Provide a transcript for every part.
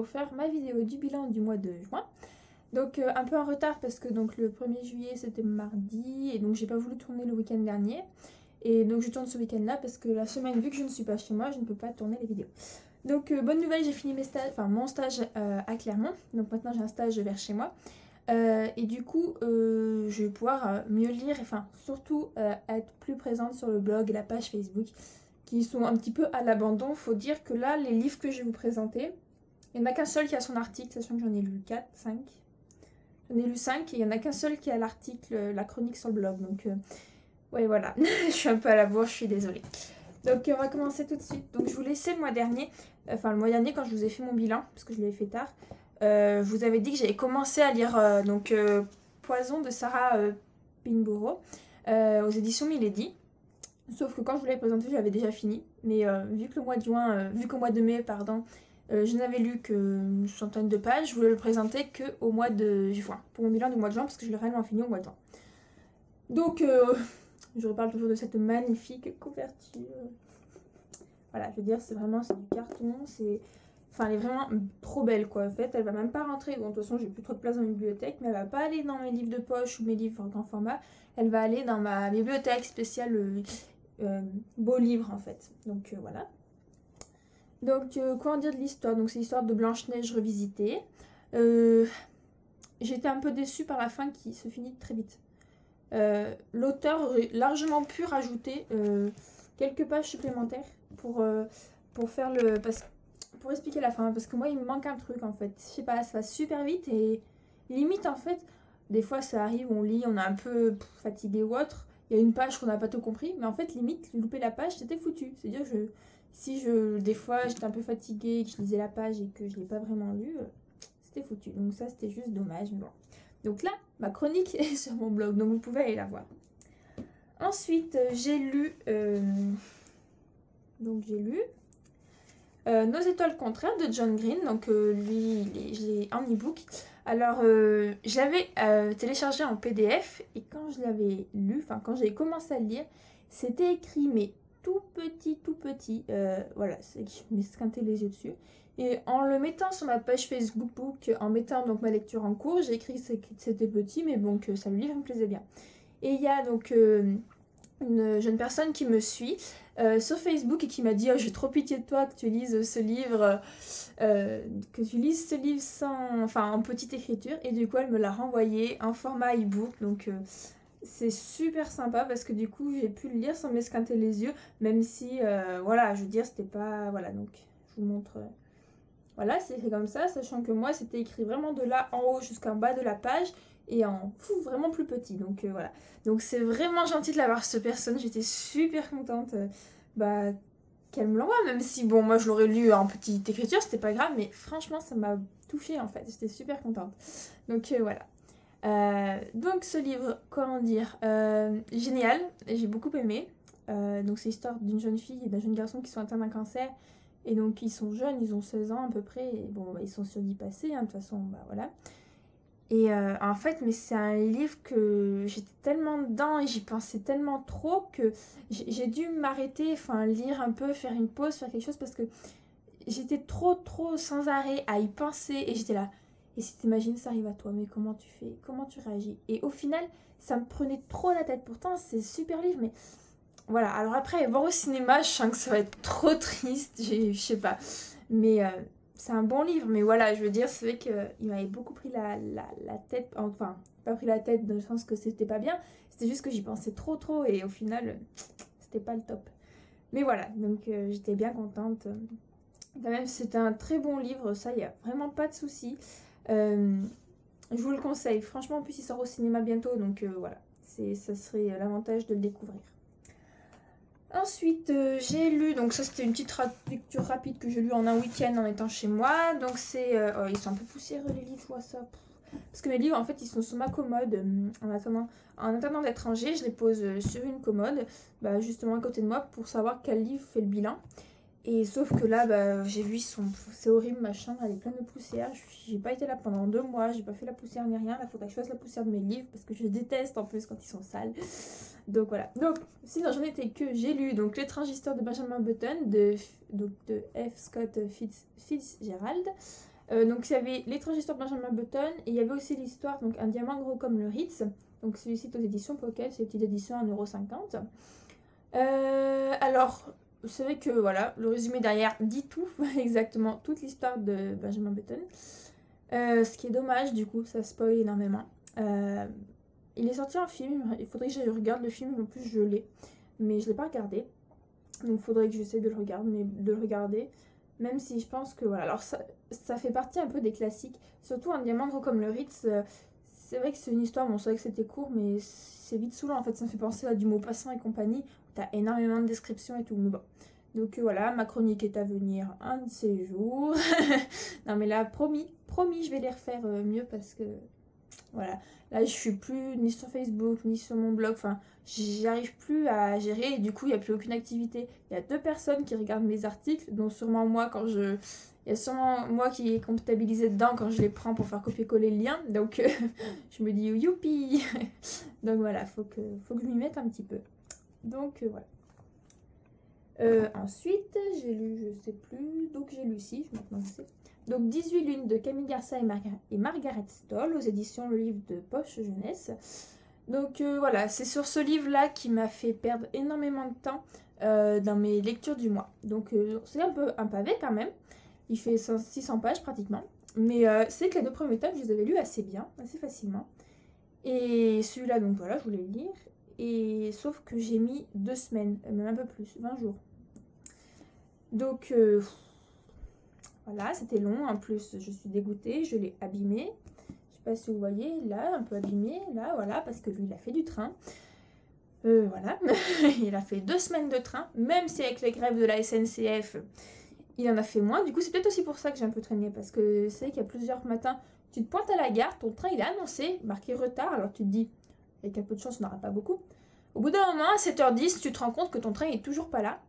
pour faire ma vidéo du bilan du mois de juin. Donc un peu en retard parce que donc, le 1er juillet c'était mardi et donc j'ai pas voulu tourner le week-end dernier. Et donc je tourne ce week-end là parce que la semaine, vu que je ne suis pas chez moi, je ne peux pas tourner les vidéos. Donc bonne nouvelle, j'ai fini mes stages, enfin mon stage à Clermont. Donc maintenant j'ai un stage vers chez moi. Et du coup je vais pouvoir mieux lire, enfin surtout être plus présente sur le blog et la page Facebook qui sont un petit peu à l'abandon. Faut dire que là les livres que je vais vous présenter, il n'y en a qu'un seul qui a son article, sachant que j'en ai lu 4, 5. J'en ai lu 5 et il n'y en a qu'un seul qui a l'article, la chronique sur le blog. Donc ouais voilà, je suis un peu à la bourre, je suis désolée. Donc on va commencer tout de suite. Donc je vous laissais le mois dernier, enfin le mois dernier quand je vous ai fait mon bilan, parce que je l'avais fait tard. Je vous avais dit que j'avais commencé à lire Poison de Sarah Pinborough aux éditions Milady. Sauf que quand je vous l'avais présenté, j'avais déjà fini. Mais vu qu'au mois de mai, pardon, je n'avais lu qu'une centaine de pages, je voulais le présenter qu'au mois de juin. Pour mon bilan du mois de juin, parce que je l'ai réellement fini au mois de juin. Donc, je reparle toujours de cette magnifique couverture. Voilà, je veux dire, c'est du carton, Enfin, elle est vraiment trop belle, quoi. En fait, elle va même pas rentrer. Bon, de toute façon, j'ai plus trop de place dans ma bibliothèque, mais elle va pas aller dans mes livres de poche ou mes livres en grand format. Elle va aller dans ma bibliothèque spéciale beau livre, en fait. Donc, voilà. Donc, quoi en dire de l'histoire? Donc, c'est l'histoire de Blanche-Neige revisitée. J'étais un peu déçue par la fin qui se finit très vite. L'auteur aurait largement pu rajouter quelques pages supplémentaires pour faire pour expliquer la fin, parce que moi il me manque un truc en fait, je sais pas, ça va super vite et limite en fait, des fois ça arrive, on lit, on est un peu fatigué ou autre, il y a une page qu'on n'a pas tout compris, mais en fait limite, louper la page c'était foutu, c'est-à-dire des fois j'étais un peu fatiguée, que je lisais la page et que je l'ai pas vraiment lu, c'était foutu, donc ça c'était juste dommage, mais bon. Donc là, ma chronique est sur mon blog, donc vous pouvez aller la voir. Ensuite, j'ai lu Nos étoiles contraires de John Green, donc lui, je l'ai en e-book. Alors, je l'avais téléchargé en PDF et quand je l'avais lu, enfin quand j'avais commencé à le lire, c'était écrit mais tout petit, voilà, je m'esquintais les yeux dessus. Et en le mettant sur ma page Facebook, en mettant donc ma lecture en cours, j'ai écrit que c'était petit, mais bon, que ça, le livre me plaisait bien. Et il y a donc une jeune personne qui me suit sur Facebook et qui m'a dit « Oh, j'ai trop pitié de toi que tu lises ce livre, en petite écriture. » Et du coup, elle me l'a renvoyé en format e-book, donc... c'est super sympa parce que du coup j'ai pu le lire sans m'esquinter les yeux, même si voilà, je veux dire, c'était pas, voilà, donc je vous montre, voilà, c'est écrit comme ça, sachant que moi c'était écrit vraiment de là en haut jusqu'en bas de la page et vraiment plus petit, donc voilà, donc c'est vraiment gentil de l'avoir cette personne, j'étais super contente qu'elle me l'envoie, même si bon, moi je l'aurais lu en petite écriture, c'était pas grave, mais franchement ça m'a touchée en fait, j'étais super contente, donc voilà. Donc ce livre, comment dire, génial, j'ai beaucoup aimé. Donc c'est l'histoire d'une jeune fille et d'un jeune garçon qui sont atteints d'un cancer. Et donc ils sont jeunes, ils ont 16 ans à peu près. Et bon, ils sont sur 10 passés, de toute façon, voilà. Et en fait, mais c'est un livre que j'étais tellement dedans et j'y pensais tellement trop que j'ai dû m'arrêter, enfin lire un peu, faire une pause, faire quelque chose parce que j'étais trop sans arrêt à y penser et j'étais là. Et si t'imagines ça arrive à toi, mais comment tu fais? Comment tu réagis? Et au final, ça me prenait trop la tête. Pourtant, c'est super livre, mais voilà. Alors après, voir au cinéma, je sens que ça va être trop triste. Je sais pas. Mais c'est un bon livre. Mais voilà, je veux dire, c'est vrai qu'il m'avait beaucoup pris la tête. Enfin, pas pris la tête dans le sens que c'était pas bien. C'était juste que j'y pensais trop. Et au final, c'était pas le top. Mais voilà, donc j'étais bien contente. Quand même, c'est un très bon livre. Ça, il n'y a vraiment pas de souci. Je vous le conseille, franchement. En plus il sort au cinéma bientôt, donc voilà, ça serait l'avantage de le découvrir. Ensuite j'ai lu, donc ça c'était une petite lecture rapide que j'ai lu en un week-end en étant chez moi. Donc c'est, ils sont un peu poussiéreux les livres, je vois ça, parce que mes livres en fait ils sont sur ma commode en attendant d'être rangés, je les pose sur une commode, justement à côté de moi pour savoir quel livre fait le bilan. Et sauf que là, j'ai vu, c'est horrible, ma chambre elle est pleine de poussière. J'ai pas été là pendant 2 mois, j'ai pas fait la poussière ni rien. Là, faudrait que je fasse la poussière de mes livres parce que je déteste en plus quand ils sont sales. Donc voilà. Donc, sinon j'en étais que j'ai lu donc Les Transistors de Benjamin Button de F. Scott Fitzgerald. Donc il y avait L'étrange histoire de Benjamin Button et il y avait aussi l'histoire, donc Un diamant gros comme le Ritz. Donc celui-ci est aux éditions Pocket, c'est une petite édition à 1,50 €. Alors, c'est vrai que voilà, le résumé derrière dit tout, exactement toute l'histoire de Benjamin Button. Ce qui est dommage, du coup, ça spoil énormément. Il est sorti en film, il faudrait que je regarde le film, en plus je l'ai, mais je ne l'ai pas regardé. Donc il faudrait que j'essaie de le regarder, même si je pense que voilà. Alors ça fait partie un peu des classiques, surtout Un diamant gros comme le Ritz. C'est vrai que c'est une histoire, bon c'est vrai que c'était court, mais c'est vite saoulant en fait, ça me fait penser à du Maupassant et compagnie, où t'as énormément de descriptions et tout, mais bon. Donc voilà, ma chronique est à venir un de ces jours. Non mais là, promis, je vais les refaire mieux parce que voilà, là je suis plus ni sur Facebook ni sur mon blog, enfin j'arrive plus à gérer et du coup il n'y a plus aucune activité. Il y a 2 personnes qui regardent mes articles, dont sûrement moi quand je... Il y a sûrement moi qui est comptabilisé dedans quand je les prends pour faire copier-coller le lien, donc je me dis youpi. Donc voilà, faut que je m'y mette un petit peu. Donc voilà. Ensuite, j'ai lu, je sais plus, donc j'ai lu si, maintenant je sais. Donc 18 lunes de Camille Garça et Margaret Stoll aux éditions Le Livre de Poche Jeunesse. Donc voilà, c'est sur ce livre-là qui m'a fait perdre énormément de temps dans mes lectures du mois. Donc c'est un peu un pavé quand même, il fait 600 pages pratiquement. Mais c'est que les 2 premiers tomes, je les avais lus assez bien, assez facilement. Et celui-là, donc voilà, je voulais le lire. Et sauf que j'ai mis 2 semaines, même un peu plus, 20 jours. Donc voilà, c'était long. En plus, je suis dégoûtée, je l'ai abîmé. Je sais pas si vous voyez, là, un peu abîmé, là, voilà, parce que lui, il a fait du train. Voilà, il a fait 2 semaines de train, même si avec les grèves de la SNCF, il en a fait moins. Du coup, c'est peut-être aussi pour ça que j'ai un peu traîné, parce que c'est vrai qu'il y a plusieurs matins, tu te pointes à la gare, ton train, il est annoncé, marqué retard, alors tu te dis, avec un peu de chance, on n'aura pas beaucoup. Au bout d'un moment, à 7h10, tu te rends compte que ton train est toujours pas là.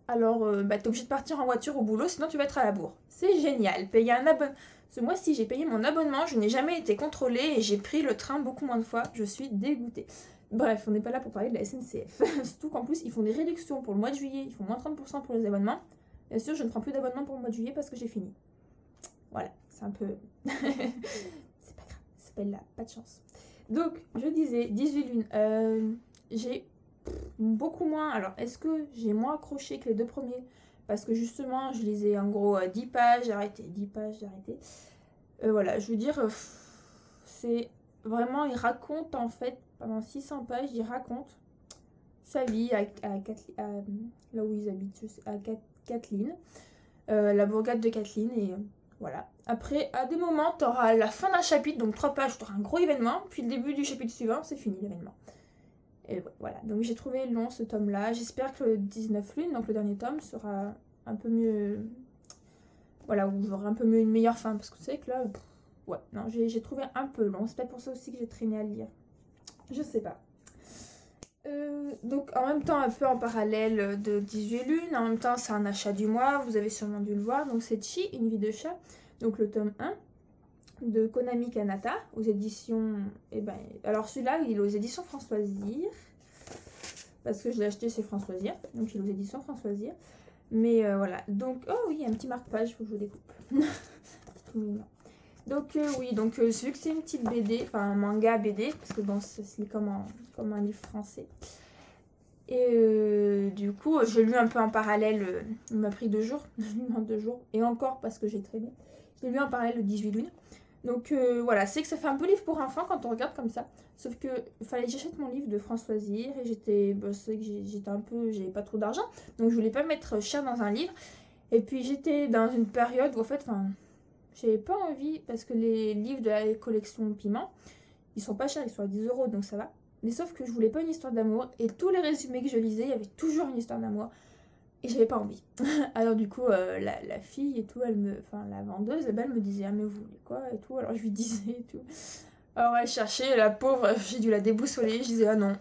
Alors, t'es obligé de partir en voiture au boulot, sinon tu vas être à la bourre. C'est génial. Payer un abonnement. Ce mois-ci, j'ai payé mon abonnement, je n'ai jamais été contrôlée et j'ai pris le train beaucoup moins de fois. Je suis dégoûtée. Bref, on n'est pas là pour parler de la SNCF. Surtout qu'en plus, ils font des réductions pour le mois de juillet. Ils font moins 30% pour les abonnements. Bien sûr, je ne prends plus d'abonnement pour le mois de juillet parce que j'ai fini. Voilà, c'est un peu... c'est pas grave, ça s'appelle là, pas de chance. Donc, je disais, 18 lunes. J'ai beaucoup moins. Alors, est-ce que j'ai moins accroché que les 2 premiers? Parce que justement, je lisais en gros 10 pages, j'ai arrêté. 10 pages, j'ai arrêté. Voilà, je veux dire, c'est vraiment, il raconte en fait, pendant 600 pages, il raconte sa vie là où ils habitent, à Kathleen, la bourgade de Kathleen, et voilà. Après, à des moments, tu auras la fin d'un chapitre, donc 3 pages, tu auras un gros événement, puis le début du chapitre suivant, c'est fini l'événement. Et voilà, donc j'ai trouvé long ce tome-là. J'espère que le 19 lunes, donc le dernier tome, sera un peu mieux... Voilà, où j'aurai un peu mieux une meilleure fin, parce que vous savez que là... ouais, non, j'ai trouvé un peu long. C'est peut-être pour ça aussi que j'ai traîné à le lire. Je sais pas. Donc en même temps, un peu en parallèle de 18 lunes, en même temps c'est un achat du mois, vous avez sûrement dû le voir. Donc c'est Chi, une vie de chat, donc le tome 1 de Konami Kanata aux éditions... alors celui-là, il est aux éditions Françoisir, parce que je l'ai acheté chez Françoisir, donc il est aux éditions Françoisir. Mais voilà, donc... oh oui, il y a un petit marque-page, il faut que je le découpe. Tout mignon. Donc oui, donc vu que c'est une petite BD, enfin un manga BD, parce que bon, c'est comme un livre français. Et du coup, j'ai lu un peu en parallèle, il m'a pris 2 jours, je l'ai lu en 2 jours, et encore parce que j'ai traîné. Je l'ai lu en parallèle le 18 lunes. Donc voilà, c'est que ça fait un peu livre pour enfants quand on regarde comme ça. Sauf que il fallait que j'achète mon livre de Françoisir et j'étais un peu, j'avais pas trop d'argent, donc je voulais pas mettre cher dans un livre. Et puis j'étais dans une période où en fait, j'avais pas envie, parce que les livres de la collection Piment, ils sont pas chers, ils sont à 10 €, donc ça va. Mais sauf que je voulais pas une histoire d'amour, et tous les résumés que je lisais, il y avait toujours une histoire d'amour. Et j'avais pas envie. Alors du coup, la fille et tout, la vendeuse, elle me disait, ah mais vous voulez quoi et tout. Alors je lui disais et tout. Alors elle cherchait, la pauvre, j'ai dû la déboussoler. Je disais, ah non,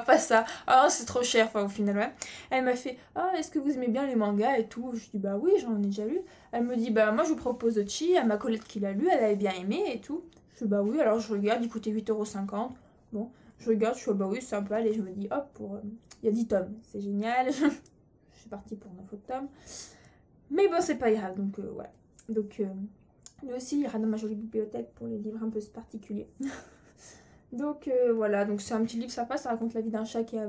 pas ça. Ah c'est trop cher, au final, ouais. Elle m'a fait, ah est-ce que vous aimez bien les mangas et tout. Je dis, bah oui, j'en ai déjà lu. Elle me dit, bah moi je vous propose Chi, à ma collègue qui l'a lu, elle avait bien aimé et tout. Je dis, bah oui, alors je regarde, il coûtait 8,50 €. Bon, je regarde, je suis, bah oui, c'est sympa. Et je me dis, hop, il y a 10 tomes, c'est génial. Je suis partie pour 9 tomes. Mais bon, c'est pas grave, donc voilà. Donc lui aussi il ira dans ma jolie bibliothèque pour les livres un peu particuliers. Donc voilà, donc c'est un petit livre sympa, ça raconte la vie d'un chat qui est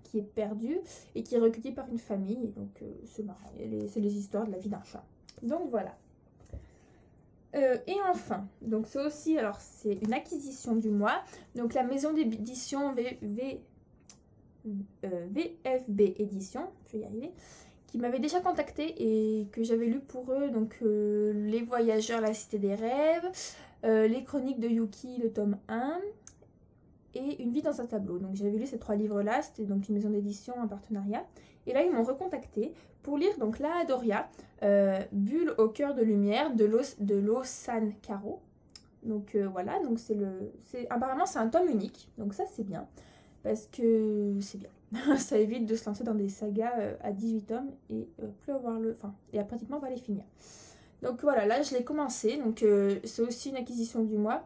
qui est perdu et qui est recueilli par une famille. Donc c'est marrant, c'est les histoires de la vie d'un chat. Donc voilà. Et enfin, donc c'est aussi, alors c'est une acquisition du mois. Donc la maison d'édition VFB Édition, je vais y arriver, qui m'avait déjà contacté et que j'avais lu pour eux, donc Les Voyageurs, la Cité des Rêves, Les Chroniques de Yuki, le tome 1, et Une vie dans un tableau. Donc j'avais lu ces 3 livres-là, c'était donc une maison d'édition en partenariat. Et là, ils m'ont recontacté pour lire donc La Adoria, Bulle au cœur de lumière de Lausanne Caro. Donc voilà, donc apparemment c'est un tome unique, donc ça c'est bien, parce que c'est bien. Ça évite de se lancer dans des sagas à 18 tomes et plus avoir et à pratiquement pas les finir. Donc voilà, là je l'ai commencé, donc c'est aussi une acquisition du mois.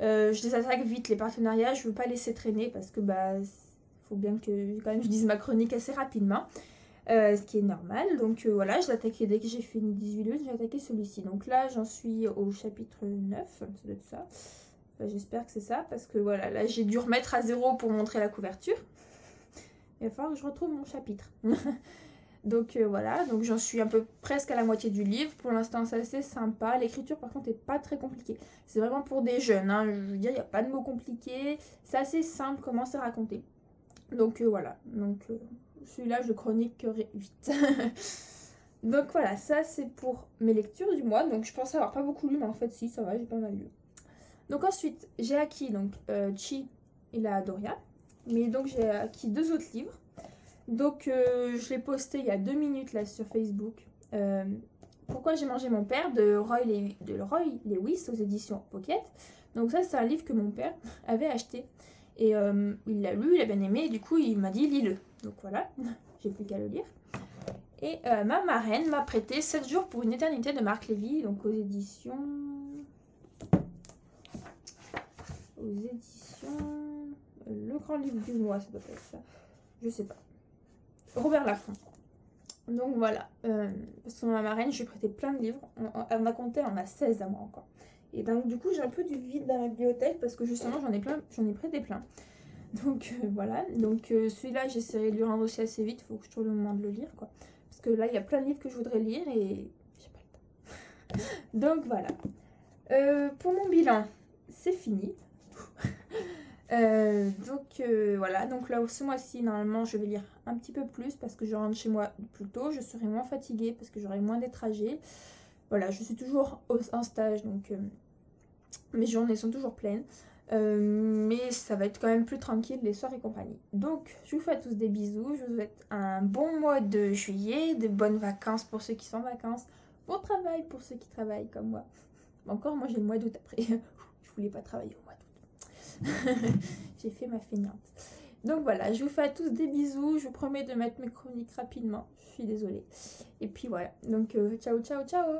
Je les attaque vite, les partenariats, je veux pas laisser traîner parce que faut bien que quand même je dise ma chronique assez rapidement, ce qui est normal. Donc voilà, je l'ai attaqué dès que j'ai fini 18 lunes, j'ai attaqué celui-ci. Donc là j'en suis au chapitre 9, ça doit être ça. Enfin, j'espère que c'est ça parce que voilà, là j'ai dû remettre à 0 pour montrer la couverture. Il va falloir que je retrouve mon chapitre. Donc voilà, donc j'en suis un peu presque à la moitié du livre. Pour l'instant c'est assez sympa. L'écriture par contre n'est pas très compliquée. C'est vraiment pour des jeunes, hein. Je veux dire, il n'y a pas de mots compliqués. C'est assez simple comment c'est raconté. Donc voilà, donc celui-là je chroniquerai vite. Donc voilà, ça c'est pour mes lectures du mois. Donc je pensais avoir pas beaucoup lu, mais en fait si, ça va, j'ai pas mal lu. Donc ensuite, j'ai acquis donc Chi et la Adoria. Mais donc j'ai acquis 2 autres livres. Donc je l'ai posté il y a 2 minutes là sur Facebook. Pourquoi j'ai mangé mon père de Roy Lewis aux éditions Pocket. Donc ça c'est un livre que mon père avait acheté. Et il l'a lu, il a bien aimé et du coup il m'a dit lis-le. Donc voilà, j'ai plus qu'à le lire. Et ma marraine m'a prêté 7 jours pour une éternité de Marc Lévy, donc aux éditions... Le grand livre du mois, ça doit être ça. Je sais pas. Robert Laffont. Donc voilà, parce que ma marraine, je lui ai prêté plein de livres. Elle m'a compté, elle en a 16 à moi encore. Et donc du coup, j'ai un peu du vide dans ma bibliothèque parce que justement, j'en ai prêté plein. Donc voilà, donc celui-là, j'essaierai de lui rendre aussi assez vite. Il faut que je trouve le moment de le lire, quoi. Parce que là, il y a plein de livres que je voudrais lire et j'ai pas le temps. Donc voilà. Pour mon bilan, c'est fini. Voilà, donc là ce mois-ci normalement je vais lire un petit peu plus parce que je rentre chez moi plus tôt, je serai moins fatiguée parce que j'aurai moins des trajets. Voilà, je suis toujours en stage donc mes journées sont toujours pleines, mais ça va être quand même plus tranquille les soirs et compagnie. Donc je vous fais à tous des bisous, je vous souhaite un bon mois de juillet, de bonnes vacances pour ceux qui sont en vacances, bon travail pour ceux qui travaillent comme moi. Encore moi j'ai le mois d'août après, je voulais pas travailler au mois d'août. J'ai fait ma feignante. Donc voilà, je vous fais à tous des bisous. Je vous promets de mettre mes chroniques rapidement. Je suis désolée. Et puis voilà. Donc ciao, ciao, ciao.